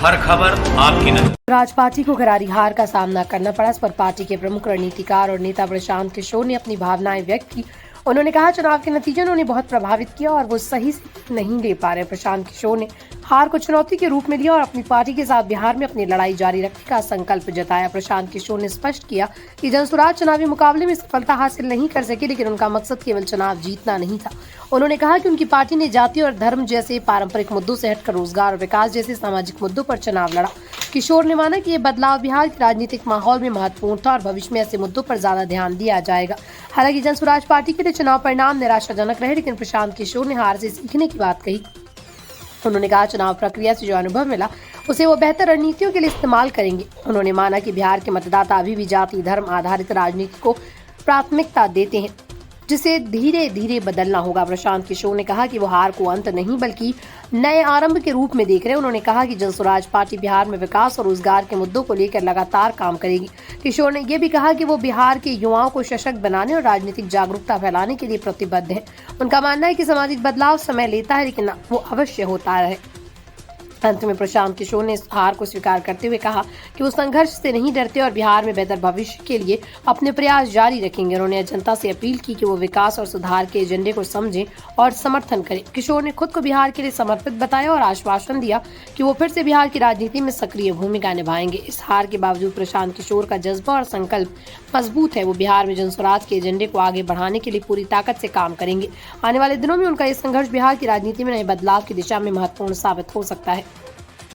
हर खबर आपकी नजर। आज पार्टी को करारी हार का सामना करना पड़ा। इस पर पार्टी के प्रमुख रणनीतिकार और नेता प्रशांत किशोर ने अपनी भावनाएं व्यक्त की। उन्होंने कहा, चुनाव के नतीजे ने उन्हें बहुत प्रभावित किया और वो सही से नहीं ले पा रहे। प्रशांत किशोर ने हार को चुनौती के रूप में लिया और अपनी पार्टी के साथ बिहार में अपनी लड़ाई जारी रखने का संकल्प जताया। प्रशांत किशोर ने स्पष्ट किया कि जनसुराज चुनावी मुकाबले में सफलता हासिल नहीं कर सके, लेकिन उनका मकसद केवल चुनाव जीतना नहीं था। उन्होंने कहा कि उनकी पार्टी ने जाति और धर्म जैसे पारंपरिक मुद्दों से हटकर रोजगार और विकास जैसे सामाजिक मुद्दों पर चुनाव लड़ा। किशोर ने माना कि ये बदलाव बिहार के राजनीतिक माहौल में महत्वपूर्ण था और भविष्य में ऐसे मुद्दों पर ज्यादा ध्यान दिया जाएगा। हालांकि जनसुराज पार्टी के लिए चुनाव परिणाम निराशाजनक रहे, लेकिन प्रशांत किशोर ने हार से सीखने की बात कही। उन्होंने कहा, चुनाव प्रक्रिया से जो अनुभव मिला उसे वो बेहतर रणनीतियों के लिए इस्तेमाल करेंगे। उन्होंने माना कि बिहार के मतदाता अभी भी जाति धर्म आधारित राजनीति को प्राथमिकता देते हैं, जिसे धीरे धीरे बदलना होगा। प्रशांत किशोर ने कहा कि वो हार को अंत नहीं बल्कि नए आरंभ के रूप में देख रहे हैं। उन्होंने कहा कि जनसुराज पार्टी बिहार में विकास और रोजगार के मुद्दों को लेकर लगातार काम करेगी। किशोर ने यह भी कहा कि वो बिहार के युवाओं को सशक्त बनाने और राजनीतिक जागरूकता फैलाने के लिए प्रतिबद्ध है। उनका मानना है कि सामाजिक बदलाव समय लेता है, लेकिन वो अवश्य होता है। अंत में प्रशांत किशोर ने इस हार को स्वीकार करते हुए कहा कि वो संघर्ष से नहीं डरते और बिहार में बेहतर भविष्य के लिए अपने प्रयास जारी रखेंगे। उन्होंने जनता से अपील की कि वो विकास और सुधार के एजेंडे को समझें और समर्थन करें। किशोर ने खुद को बिहार के लिए समर्पित बताया और आश्वासन दिया कि वो फिर से बिहार की राजनीति में सक्रिय भूमिका निभाएंगे। इस हार के बावजूद प्रशांत किशोर का जज्बा और संकल्प मजबूत है। वो बिहार में जनसुराज के एजेंडे को आगे बढ़ाने के लिए पूरी ताकत से काम करेंगे। आने वाले दिनों में उनका ये संघर्ष बिहार की राजनीति में नए बदलाव की दिशा में महत्वपूर्ण साबित हो सकता है।